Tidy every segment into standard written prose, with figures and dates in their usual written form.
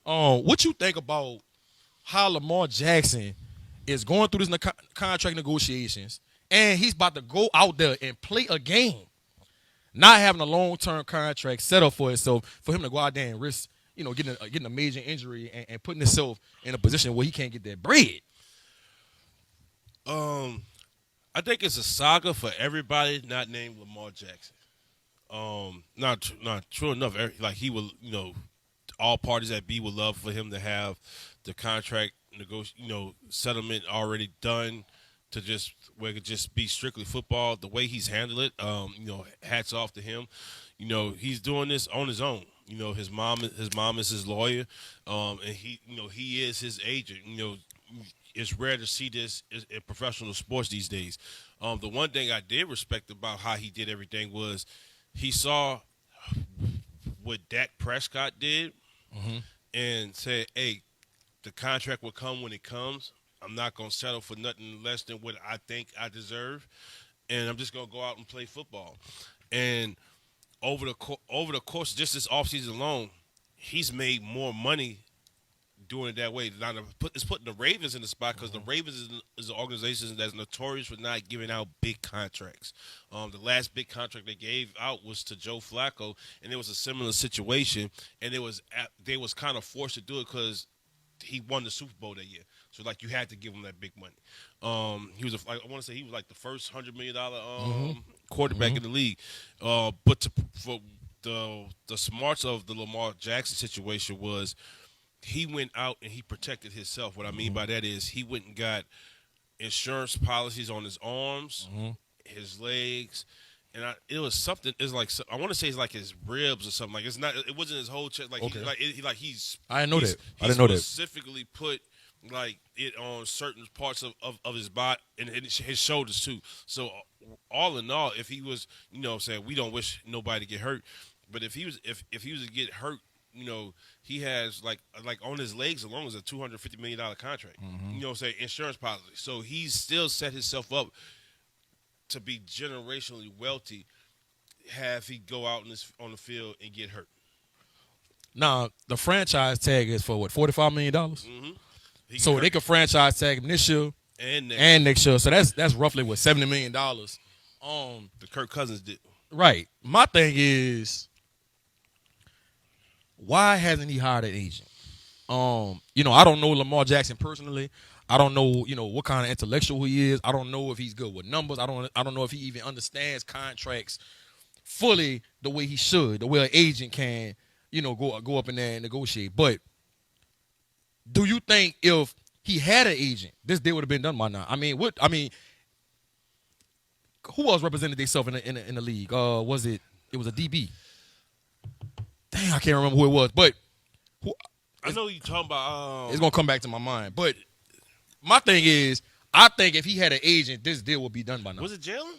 What you think about how Lamar Jackson is going through this contract negotiations, and he's about to go out there and play a game, not having a long-term contract set up for himself, for him to go out there and risk, getting a major injury and putting himself in a position where he can't get that bread. I think it's a saga for everybody not named Lamar Jackson. Not true enough. Like he will, all parties at B would love for him to have the contract settlement already done to just where it could just be strictly football. The way he's handled it, hats off to him. He's doing this on his own. His mom is his lawyer, and he is his agent. It's rare to see this in professional sports these days. The one thing I did respect about how he did everything was he saw what Dak Prescott did and said, hey, the contract will come when it comes. I'm not going to settle for nothing less than what I think I deserve, and I'm just going to go out and play football. And over the course of just this offseason alone, he's made more money doing it that way. It's putting the Ravens in the spot because the Ravens is an organization that's notorious for not giving out big contracts. The last big contract they gave out was to Joe Flacco, and it was a similar situation. And they was kind of forced to do it because he won the Super Bowl that year. So you had to give him that big money. He was I want to say he was like the first $100 million quarterback in the league. But for the smarts of the Lamar Jackson situation was, he went out and he protected himself. What I mean by that is he went and got insurance policies on his arms, his legs, and it was something. It's like I want to say it's like his ribs or something. Like it's not. It wasn't his whole chest. Like okay. I didn't know that. I didn't know that. Specifically put it on certain parts of his body and his shoulders too. So all in all, if he was, saying we don't wish nobody to get hurt, but if he was to get hurt. He has like on his legs alone is a $250 million contract. Insurance policy. So he's still set himself up to be generationally wealthy. Have he go out on the field and get hurt? Now the franchise tag is for what, $45 million. So they could franchise tag him this year and next year. So that's roughly what, $70 million. The Kirk Cousins did. Right. My thing is, why hasn't he hired an agent? I don't know Lamar Jackson personally. I don't know, what kind of intellectual he is. I don't know if he's good with numbers. I don't know if he even understands contracts fully the way he should, the way an agent can, go up in there and negotiate. But do you think if he had an agent, this deal would have been done by now? Who else represented themselves in the league? It was a DB. Dang, I can't remember who it was, but I know you're talking about. It's gonna come back to my mind. But my thing is, I think if he had an agent, this deal would be done by now. Was it Jalen?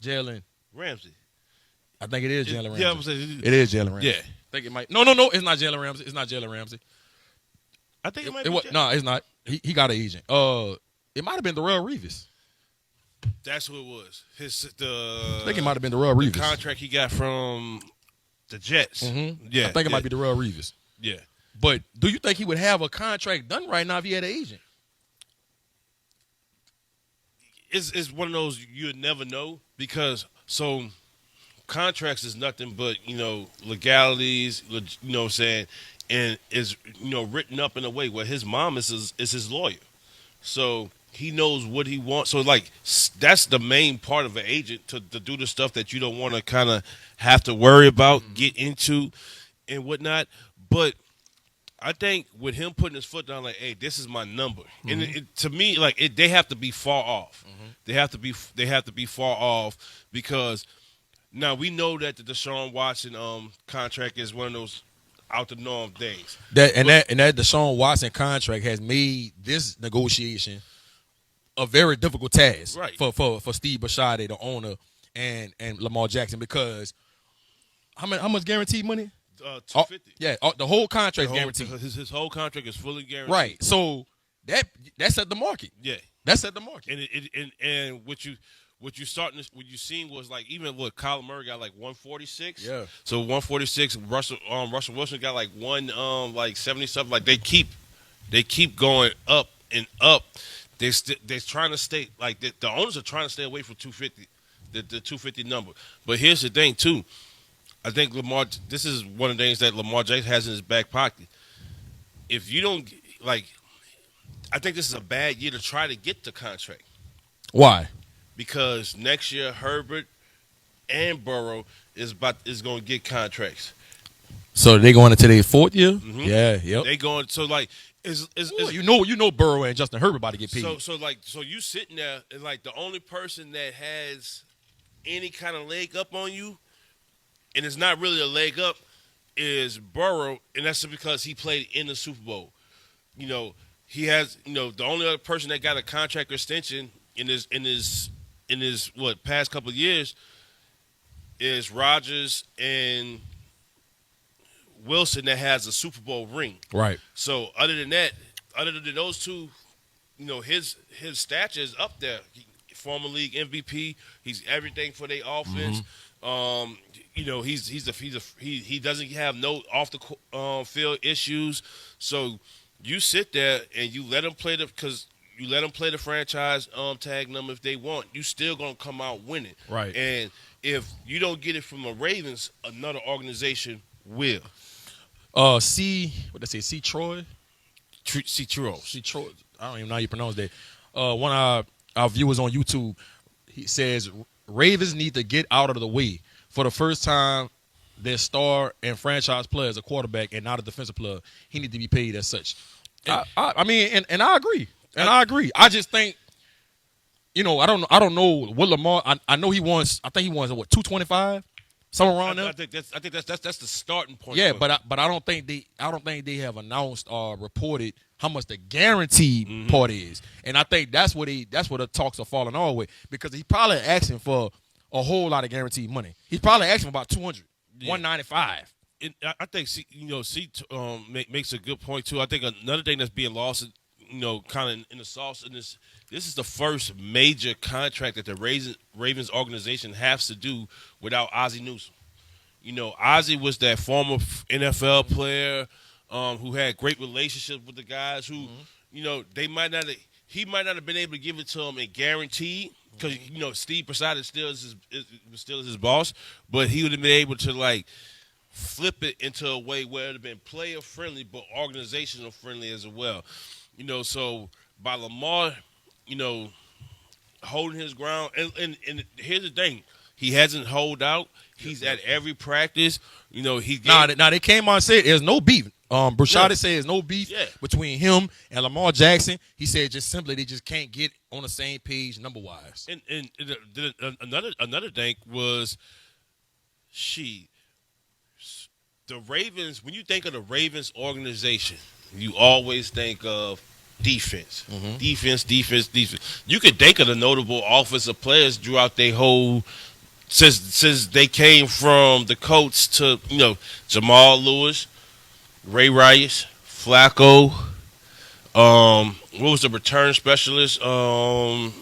Jalen Ramsey. I think it is Jalen Ramsey. Yeah, I'm saying it is Jalen Ramsey. Yeah, I think it might. No, it's not Jalen Ramsey. It's not Jalen Ramsey. I think it might be. No, it's not. He got an agent. It might have been Darrell Reeves. That's who it was. I think it might have been Darrell Reeves. The contract he got from the Jets. Yeah, I think it might be Darrell Reeves. Yeah. But do you think he would have a contract done right now if he had an agent? It's one of those you'd never know because contracts is nothing but, legalities, what I'm saying, and is, written up in a way where his mom is his lawyer. So he knows what he wants. So, that's the main part of an agent, to do the stuff that you don't want to kind of have to worry about, get into, and whatnot. But I think with him putting his foot down, hey, this is my number. And to me, they have to be far off. They have to be far off because now we know that the Deshaun Watson contract is one of those out the norm things. That Deshaun Watson contract has made this negotiation a very difficult task, right, for Steve Bisciotti, the owner, and Lamar Jackson, because how much guaranteed money? $250. The whole contract is guaranteed. His whole contract is fully guaranteed. Right. So that set the market. Yeah, that set the market. And what what you seen was like even what Kyler Murray got like 146. Yeah. So 146. Russell Wilson got like like 70 something. Like they keep going up and up. They're trying to stay like the owners are trying to stay away from 250, the 250 number. But here's the thing too. I think Lamar. This is one of the things that Lamar Jackson has in his back pocket. If you don't like, I think this is a bad year to try to get the contract. Why? Because next year Herbert and Burrow is going to get contracts. So they going into their 4th year? Mm-hmm. Yeah, yep. They going so like you know Burrow and Justin Herbert about to get paid. So you sitting there and like the only person that has any kind of leg up on you, and it's not really a leg up, is Burrow, and that's because he played in the Super Bowl. You know, he has the only other person that got a contract extension in his past couple of years is Rodgers and Wilson that has a Super Bowl ring. Right. So other than those two, his stature is up there. Former league MVP. He's everything for their offense. He doesn't have no off the field issues. So you sit there and you let him play the franchise tag number if they want. You still gonna come out winning. Right. And if you don't get it from the Ravens, another organization will. C Troy. C Troy. I don't even know how you pronounce that. One of our viewers on YouTube, he says Ravens need to get out of the way. For the first time, their star and franchise player is a quarterback and not a defensive player. He need to be paid as such. I mean, and I agree. I agree. I just think, I don't know what Lamar. I know he wants. I think he wants what 225, somewhere around there. I think that's the starting point. Yeah, but I don't think they have announced or reported how much the guaranteed part is, and I think that's where the talks are falling all the way because he probably asking for a whole lot of guaranteed money. He's probably asking for about 200, 195. I think makes a good point too. I think another thing that's being lost, kind of in the sauce in this is the first major contract that the Ravens organization has to do without Ozzie Newsome. Ozzie was that former NFL player who had great relationships with the guys who, he might not have been able to give it to him and guaranteed because Steve Prasad still is his boss, but he would have been able to like flip it into a way where it would have been player friendly but organizational friendly as well. So by Lamar, holding his ground, and here's the thing, he hasn't held out. He's at every practice. Now they came on and said there's no beef. Brashad said there's no beef between him and Lamar Jackson. He said just simply they just can't get on the same page number wise. And another thing was the Ravens. When you think of the Ravens organization, you always think of defense. Defense. You could think of the notable offensive players throughout their whole since they came from the Colts to Jamal Lewis, Ray Rice, Flacco. What was the return specialist and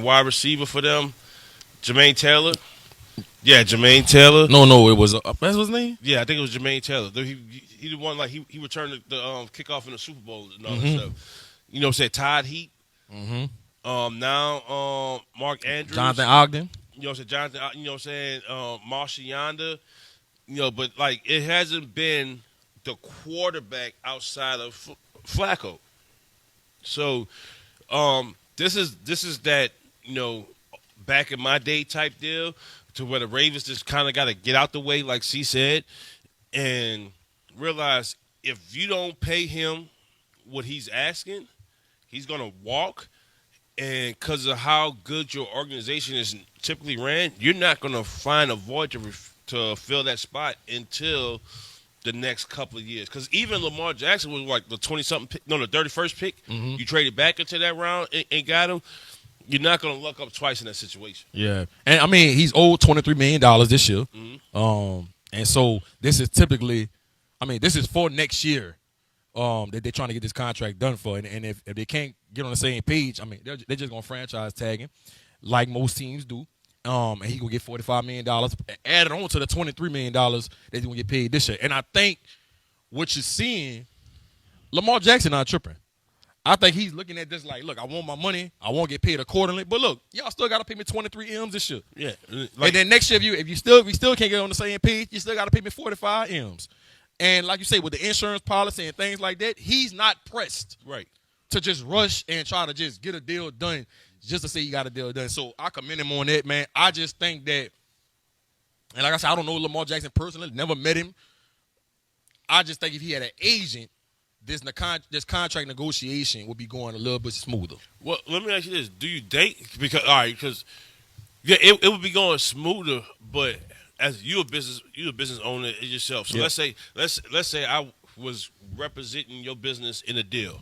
wide receiver for them? Jermaine Taylor. Yeah, Jermaine Taylor. No, it was that's his name. Yeah, I think it was Jermaine Taylor. He the one like he returned the kickoff in the Super Bowl and all that stuff. Said Todd Heap. Now Mark Andrews, Jonathan Ogden. Jonathan. Marshall Yonder. But like it hasn't been the quarterback outside of Flacco. So this is that back in my day type deal to where the Ravens just kind of got to get out the way, like C said, and realize if you don't pay him what he's asking, he's gonna walk. And because of how good your organization is typically ran, you're not gonna find a void to fill that spot until the next couple of years. Because even Lamar Jackson was like the 20-something pick, the 31st pick. You traded back into that round and got him. You're not going to luck up twice in that situation. Yeah. And, I mean, he's owed $23 million this year. And so this is typically – this is for next year that they're trying to get this contract done for. And if they can't get on the same page, they're just going to franchise tag him. like most teams do. And he gonna get $45 million added on to the $23 million that he's gonna get paid this year. And I think what you're seeing, Lamar Jackson not tripping. I think he's looking at this like, look, I want my money, I won't get paid accordingly. But look, y'all still gotta pay me 23 M's this year. Yeah. And then next year, if you still can't get on the same page, you still gotta pay me 45 M's. And like you say, with the insurance policy and things like that, he's not pressed Right. to just rush and try to just get a deal done just to say you got a deal done. So I commend him on that, man. I just think that, and like I said, I don't know Lamar Jackson personally, never met him. I just think if he had an agent, this contract negotiation would be going a little bit smoother. Well, let me ask you this: do you date? Because yeah, it would be going smoother, but as you a business owner yourself. So Yeah. let's say I was representing your business in a deal.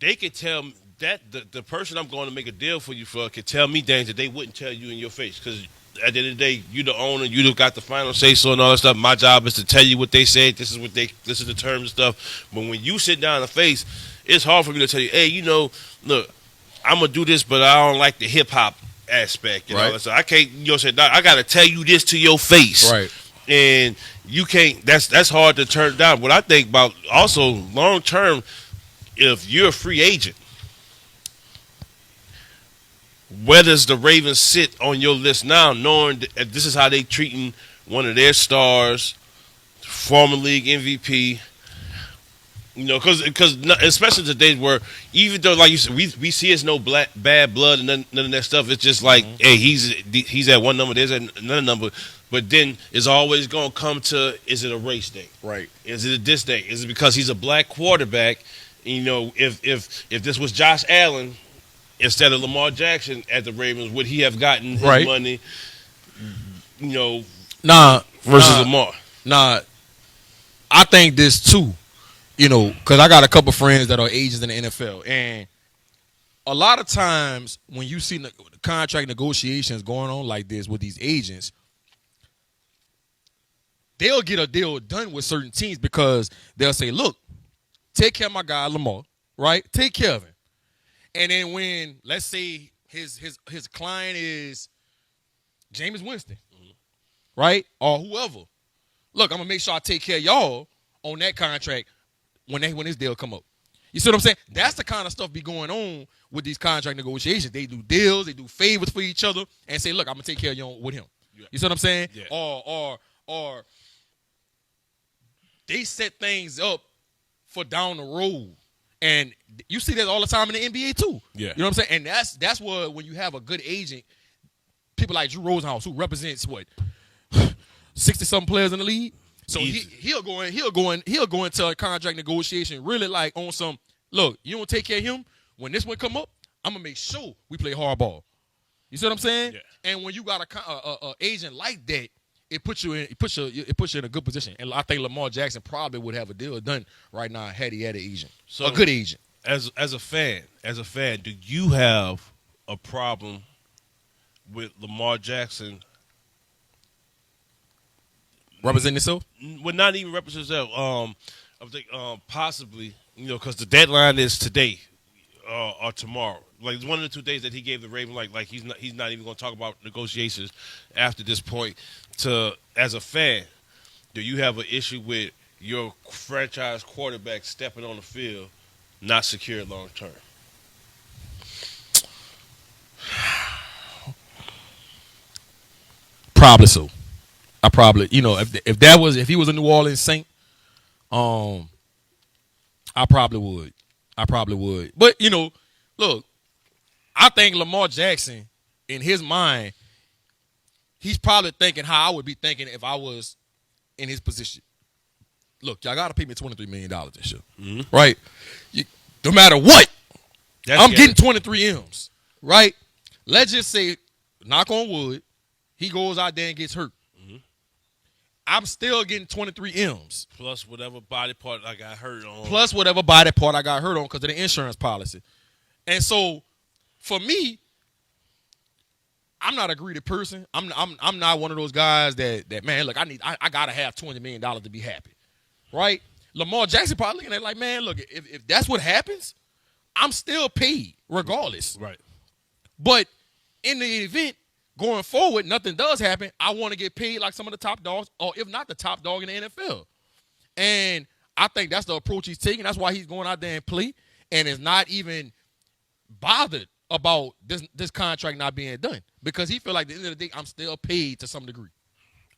They could tell me that the person I'm going to make a deal for you for could tell me things that they wouldn't tell you in your face. Because at the end of the day, you the owner, you got the final say so and all that stuff. My job is to tell you what they said. This is the terms and stuff. But when you sit down in the face, it's hard for me to tell you, hey, look, I'm gonna do this, but I don't like the hip hop aspect. Right. All that stuff. I can't. Say, I got to tell you this to your face. Right. And you can't. That's hard to turn down. What I think about also long term, if you're a free agent, where does the Ravens sit on your list now, knowing that this is how they treating one of their stars, former league MVP? Because especially today, where even though, like you said, we see it's no bad blood and none of that stuff. It's just like, hey, he's at one number, there's another number. But then it's always going to come to, is it a race thing? Right. Is it a this thing? Is it because he's a black quarterback? If this was Josh Allen instead of Lamar Jackson at the Ravens, would he have gotten his money? Versus Lamar. Nah, I think this too. Because I got a couple friends that are agents in the NFL, and a lot of times when you see the contract negotiations going on like this with these agents, they'll get a deal done with certain teams because they'll say, look, take care of my guy Lamar, right? Take care of him. And then when, let's say, his client is Jameis Winston, right? Or whoever. Look, I'm going to make sure I take care of y'all on that contract when this deal come up. You see what I'm saying? That's the kind of stuff be going on with these contract negotiations. They do deals, they do favors for each other, and say, look, I'm going to take care of you with him. Yeah. You see what I'm saying? Yeah. Or they set things up for down the road. And you see that all the time in the NBA too. Yeah. You know what I'm saying? And that's what, when you have a good agent, people like Drew Rosenhaus, who represents 60-something players in the league. So he'll go into a contract negotiation really like on some, look, you don't take care of him, when this one come up, I'm gonna make sure we play hardball. You see what I'm saying? Yeah. And when you got a agent like that, it puts you in a good position. And I think Lamar Jackson probably would have a deal done right now had he had an agent, a good agent. As a fan, do you have a problem with Lamar Jackson representing himself? Well, not even represent himself. I think possibly, because the deadline is today or tomorrow. Like it's one of the 2 days that he gave the Ravens. Like he's not even going to talk about negotiations after this point. As a fan, do you have an issue with your franchise quarterback stepping on the field, not secure long term? Probably so. I probably, if he was a New Orleans Saint, I probably would. But look, I think Lamar Jackson, in his mind, he's probably thinking how I would be thinking if I was in his position. Look, y'all got to pay me $23 million this year, right? No matter what, I'm getting 23 M's, right? Let's just say, knock on wood, he goes out there and gets hurt. I'm still getting 23 M's. Plus whatever body part I got hurt on. Because of the insurance policy. And so, for me, I'm not a greedy person. I'm not one of those guys that man, look, I gotta have $20 million to be happy. Right? Lamar Jackson probably looking at it like, man, look, if that's what happens, I'm still paid regardless. Right. But in the event going forward, nothing does happen. I want to get paid like some of the top dogs, or if not the top dog in the NFL. And I think that's the approach he's taking. That's why he's going out there and play, and is not even bothered about this contract not being done, because he feel like at the end of the day, I'm still paid to some degree.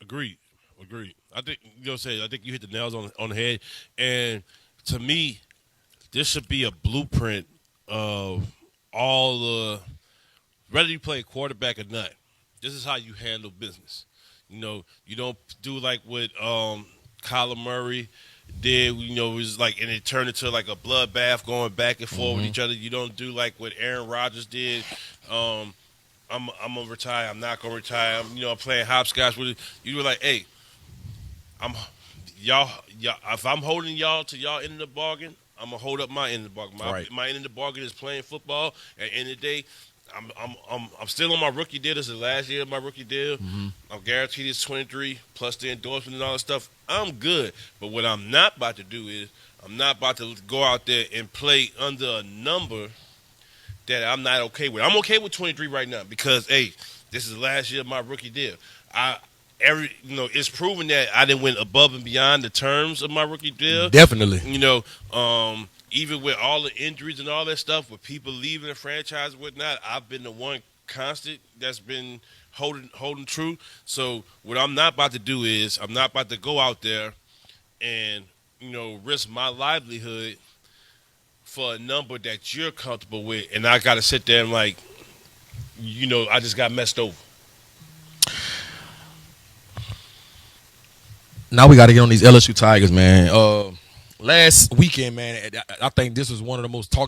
Agreed. Agreed. I think I think you hit the nails on the head. And to me, this should be a blueprint of all the whether you play quarterback or not. This is how you handle business. You don't do like what Kyler Murray did. It was like, and it turned into like a bloodbath going back and forth with each other. You don't do like what Aaron Rodgers did. I'm gonna retire. I'm not gonna retire. I'm playing hopscotch with it. You were like, hey, I'm y'all. If I'm holding y'all to y'all end of the bargain, I'm gonna hold up my end of the bargain. My end of the bargain is playing football. At the end of the day, I'm still on my rookie deal. This is the last year of my rookie deal. I'm guaranteed it's 23 plus the endorsement and all that stuff. I'm good. But what I'm not about to do is I'm not about to go out there and play under a number that I'm not okay with. I'm okay with 23 right now because, hey, this is the last year of my rookie deal. It's proven that I didn't went above and beyond the terms of my rookie deal. Definitely. Even with all the injuries and all that stuff, with people leaving the franchise and whatnot, I've been the one constant that's been holding true. So what I'm not about to do is I'm not about to go out there and risk my livelihood for a number that you're comfortable with, and I got to sit there and I just got messed over. Now we got to get on these LSU Tigers, man. Last weekend, man, I think this was one of the most talked